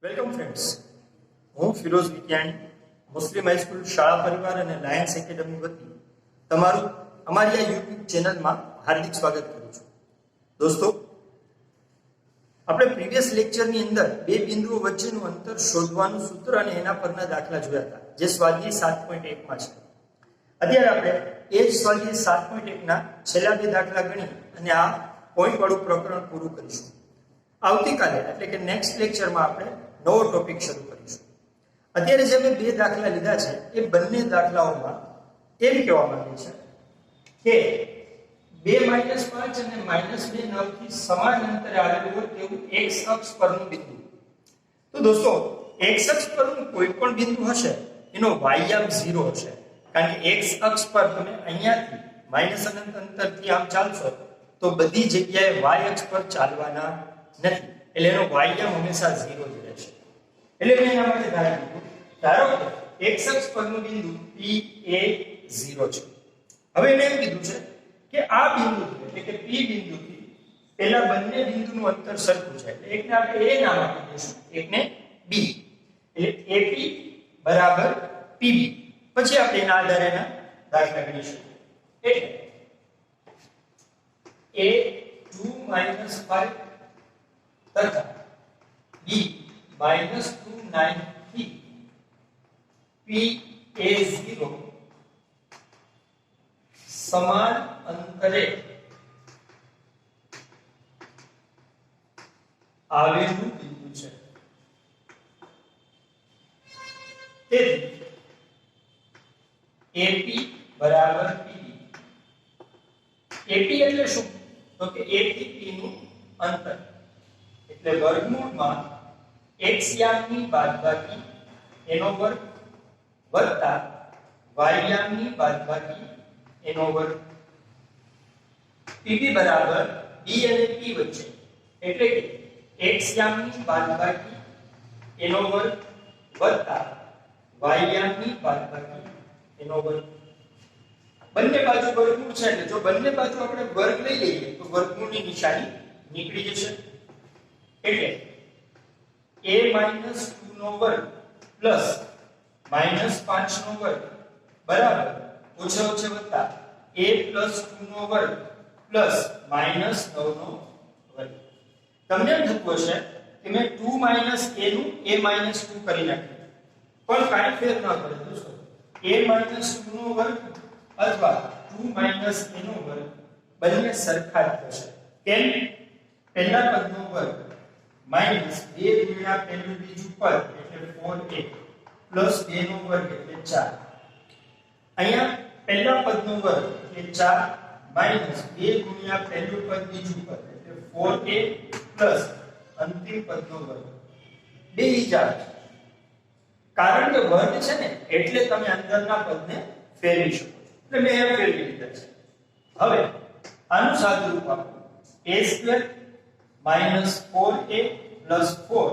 Welcome friends, હું ફિરોઝ વિજ્ઞાની મુસ્લિમ high school શાળા પરિવાર અને લાયન્સ એકેડમી વતી તમારું અમારી આ યુટ્યુબ ચેનલમાં હાર્દિક સ્વાગત કરું છું. દોસ્તો, આપણે પ્રીવિયસ લેક્ચરની અંદર બે બિંદુઓ વચ્ચેનું અંતર શોધવાનું સૂત્ર અને એના પરના દાખલા જોયા હતા, જે સ્વાધ્યાય 7.1 માં છે. અત્યારે આપણે એ જ સ્વાધ્યાય 7.1 ના છેલ્લા બે દાખલા ગણી અને આ પોઈન્ટ વાળું પ્રકરણ પૂરું કરીશું. આવતીકાલે એટલે કે નેક્સ્ટ લેક્ચરમાં આપણે નવો ટોપિક શરૂ કરીશું. અત્યારે જે મેં બે દાખલા લીધા છે એ બંને દાખલાઓમાં એમ કહેવામાં આવે છે કે 2 - 5 અને -2 નવથી સમાન અંતરે આવેલું હોય તેવું x અક્ષ પરનું બિંદુ. તો દોસ્તો, x અક્ષ પરનું કોઈ પણ બિંદુ હશે એનો y-યામ 0 હશે, કારણ કે x અક્ષ પર તમે અહીંયાથી માઈનસ અનંત અંતરથી આમ ચાલશો તો બધી જગ્યાએ y અક્ષ પર ચાલવાના નથી, એટલે એનો y-યામ હંમેશા 0 જ રહેશે. એટલે મેં એના માટે ધારો કે x અક્ષ પરનું બિંદુ P એ 0 છે. હવે મેં એમ કીધું છે કે આ બિંદુ એટલે કે P બિંદુથી પહેલા બંને બિંદુનું અંતર સરખું છે, એટલે એકને આપણે A નામ આપી દઈશું, એકને B, એટલે AP બરાબર PB. પછી આપણે એના આધારે એના દાખલા ગણીશું. એટલે A 2 - 5 તથા B -2 9 થી P A 0 સમાન અંતરે આવેલું બિંદુ છે. તેથી AP બરાબર PB. AP એટલે શું? તો કે A થી P નું અંતર, એટલે વર્ગમૂળમાં x યામની બાદબાકી એનો વર્ગ વત્તા y યામની બાદબાકી એનો વર્ગ. PB બરાબર B અને P વચ્ચે, એટલે કે x યામની બાદબાકી એનો વર્ગ વત્તા y યામની બાદબાકી એનો વર્ગ. બંને બાજુ વર્ગમૂળ છે, એટલે જો બંને બાજુ આપણે વર્ગ લઈ લઈએ તો વર્ગમૂળની નિશાની નીકળી જશે. એટલે a - 2 નો વર્ગ પ્લસ -5 નો વર્ગ બરાબર ઓછે ઓછે વત્તા a + 2 નો વર્ગ પ્લસ -9 નો વર્ગ. તમને એમ થતું હશે કે મેં 2 - a નું a - 2 કરી નાખ્યું, પણ કાંઈ ફેર ન પડે દોસ્તો. a - 2 નો વર્ગ અથવા 2 - a નો વર્ગ બંને સરખા જ થશે. કેમ? પહેલા પદનો વર્ગ -2 ગુણ્યા પહેલું બીજું પદ એટલે 4a પ્લસ 2 નો વર્ગ એટલે 4. અહીંયા પહેલા પદનો વર્ગ એટલે 4 -2 ગુણ્યા પહેલું પદ બીજું પદ એટલે 4a પ્લસ અંતિમ પદનો વર્ગ. બે ઈજા, કારણ કે વર્ગ છે ને એટલે તમે અંદરના પદને ફેરવી શકો છો, એટલે મેં એમ ફેરવી લીધા છે. હવે આનું સાદુરૂપ આપો, a² -4a + 4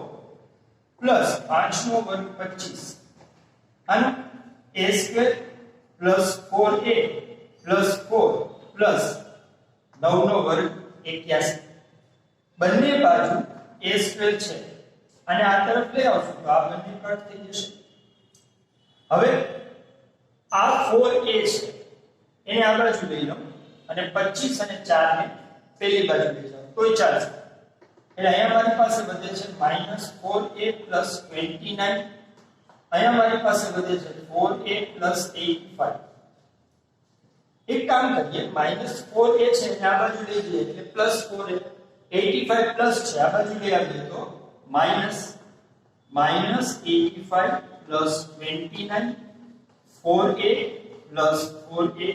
પ્લસ 5 નો વર્ગ 25, અને a² + 4a + 4 પ્લસ 9 નો વર્ગ 81. બંને બાજુ a² છે અને આ તરફ લઈ આવશું તો આ બંને કટ થઈ જશે. હવે આ 4a છે એને આ બાજુ લઈ લો અને 25 અને 4 ને પેલી બાજુ લઈ જાઓ તોય ચાલશે. એટલે અહીંયા મારી પાસે વધે છે -4a + 29, અહીંયા મારી પાસે વધે છે 4a + 85. એક કામ કરીએ, -4a છે એને આ બાજુ લઈ જઈએ એટલે +4a, 85 પ્લસ છે આ બાજુ લઈ આવીએ તો -85 + 29 4a + 4a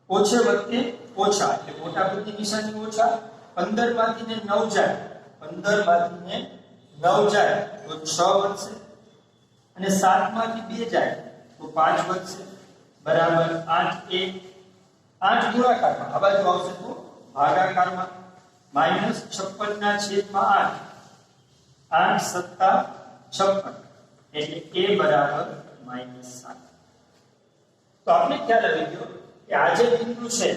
ઓછે વત્તે ઓછા, એટલે મોટા પદની નિશાની ઓછા. 15 માંથી ને 9 જાય, 15 માંથી ને 9 જાય તો 6 વધશે, અને 7 માંથી 2 જાય તો 5 વધશે, બરાબર 8a. 8 ગુણાકારમાં આ બાજુ આવશે તો ભાગાકારમાં -56/8, 8 + 56 એટલે a બરાબર -7. તો આપણે ખ્યાલ આવી ગયો કે આ જે બિંદુ છે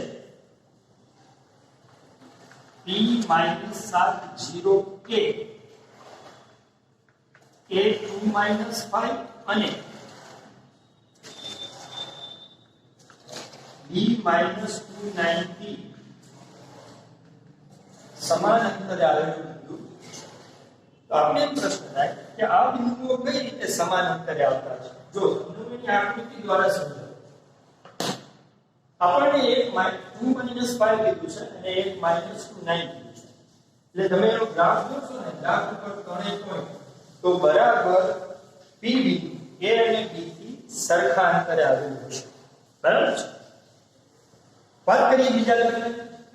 P - 7 0 K એ 2 - 5 અને b - 290 સમાન અંતરે આવેલું બિંદુ. તો આપણે એમ પ્રશ્ન થાય કે આ બિંદુઓ કઈ રીતે સમાન અંતરે આવતા છે. જો સમજૂતીની આકૃતિ દ્વારા સમજો. આપણને એક 2 - 5 લીધું છે અને એક -290 લીધું છે. એટલે તમે એનો ગ્રાફ દોરશો ને, ગ્રાફ ઉપર ત્રણેય પોઈન્ટ તો બરાબર p બિંદુ a અને b થી સરખા અંતરે આવેલું હશે. બરાબર છે. વાત કરીએ બીજા લેવલે.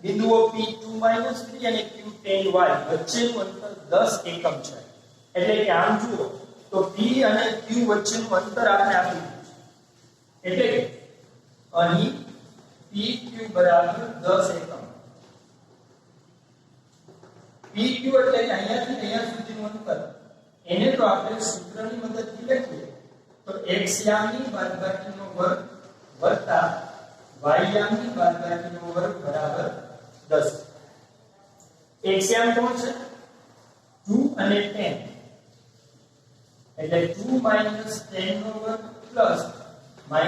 બિંદુઓ p2 - 3 અને q10y વચ્ચેનું અંતર 10 એકમ છે. એટલે કે આમ જુઓ તો p અને q વચ્ચેનું અંતર આપણે આપી દીધું છે. એટલે કે અહીં pq બરાબર 10 એકમ. pq એટલે કે અહીંયાથી અહીંયા સુધીનું અંતર. એને તો આપણે સૂત્રની મદદથી લખીએ તો x યામની બાદબાકીનો વર્ગ વત્તા y યામની બાદબાકીનો વર્ગ બરાબર 10. x યામ કોણ છે? 2 અને 10. એટલે 2 - 10 નો વર્ગ પ્લસ -3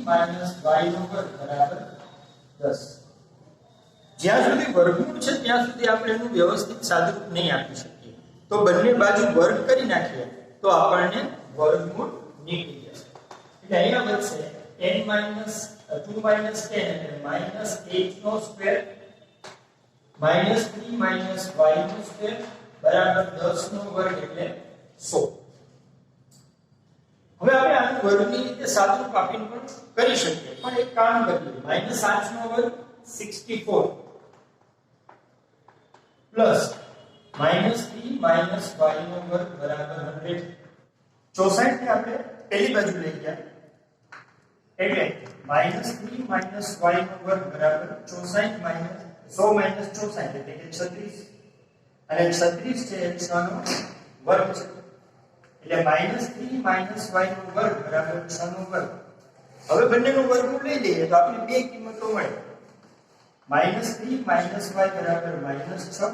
- y નો વર્ગ બરાબર 10. જ્યાં સુધી વર્ગમૂળ છે ત્યાં સુધી આપણે એનું વ્યવસ્થિત સાદુરૂપ નહીં આપી શકીએ. તો બંને બાજુ વર્ગ કરી નાખીએ તો આપણને વર્ગમૂળ નીકળી જશે. એટલે અહીંયા બચશે n - 2 - 10 એટલે -8 નો સ્ક્વેર -3 - y નો સ્ક્વેર બરાબર 10 નો વર્ગ એટલે 100. હવે આપણે આનું વર્ગની રીતે સાદુરૂપ આપીને પણ કરી શકીએ. પણ એક કામ કરીએ. -8 નો વર્ગ 64 પ્લસ -3 - y નો વર્ગ બરાબર 100. 64 ને આપણે પેલી બાજુ લઈ ગયા એટલે -3 - y નો વર્ગ બરાબર 64 100 - 64 એટલે કે 36 અને 36 છે એ 6 નો વર્ગ છે. એટલે -3 - y નો વર્ગ બરાબર 6 નો વર્ગ. હવે બંનેનો વર્ગમૂળ લઈ લઈએ તો આપણે બે કિંમતો મળે. -3 - y બરાબર -6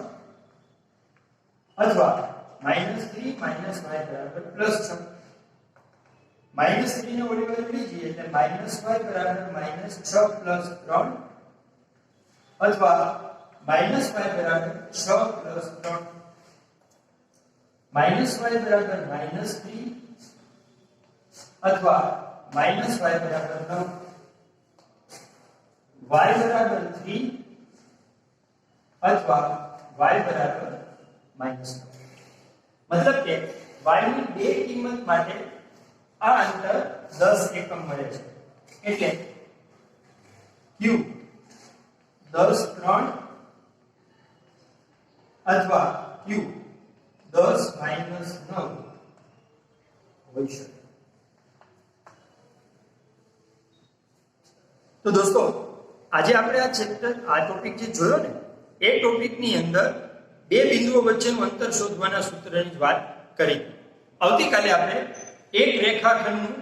અથવા -3 - y બરાબર +6. -3 ને ઓલી બાજુ લઈ જઈએ એટલે -y બરાબર -6 + 3 અથવા -y બરાબર 6 + 3. -y બરાબર -3 અથવા -y બરાબર 9. y બરાબર 3 અથવા y બરાબર -9. મતલબ કે y ની બે કિંમત માટે આ અંતર 10 એકમ મળે છે. એટલે q 10 3 અથવા q 10 - 9 હોઈ શકે. તો દોસ્તો આજે આપણે આ ચેપ્ટર આ ટોપિક જે જોયો ને એ ટોપિકની અંદર બે બિંદુઓ વચ્ચેનું અંતર શોધવાના સૂત્રની વાત કરી. આવતીકાલે આપણે એક રેખાખંડનું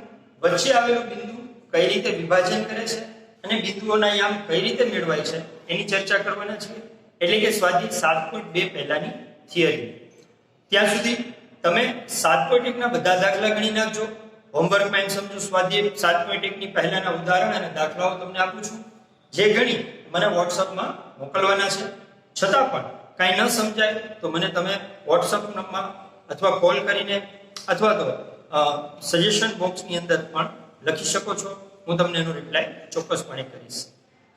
વચ્ચે આવેલું બિંદુ કઈ રીતે વિભાજન કરે છે અને બિંદુઓના યામ કઈ રીતે મેળવાય છે એની ચર્ચા કરવાના છીએ. એટલે કે સ્વાધ્યાય 7.2 પહેલાની થિયરી. ત્યાં સુધી તમે 7.1 ના બધા દાખલા ગણી નાખજો. હોમવર્કમાં એમ સમજો સ્વાધ્યાય 7.1 ની પહેલાના ઉદાહરણ અને દાખલાઓ તમને આપું છું. જે ગણી મને WhatsAppમાં મોકલવાના છે. છતાં પણ કાંઈ ન સમજાય તો મને તમે WhatsApp નંબરમાં અથવા કોલ કરીને અથવા તો સજેશન બોક્સની અંદર પણ લખી શકો છો. હું તમને એનો રિપ્લાય ચોક્કસપણે કરીશ.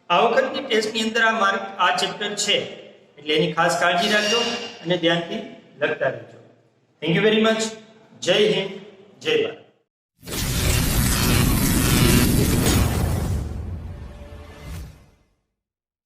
આ વખતની ટેસ્ટની અંદર આ માર્ક આ ચેપ્ટર છે એટલે એની ખાસ કાળજી રાખજો અને ધ્યાનથી લખતા રહેજો. Thank you very much. જય હિન્દ, જય ભારત.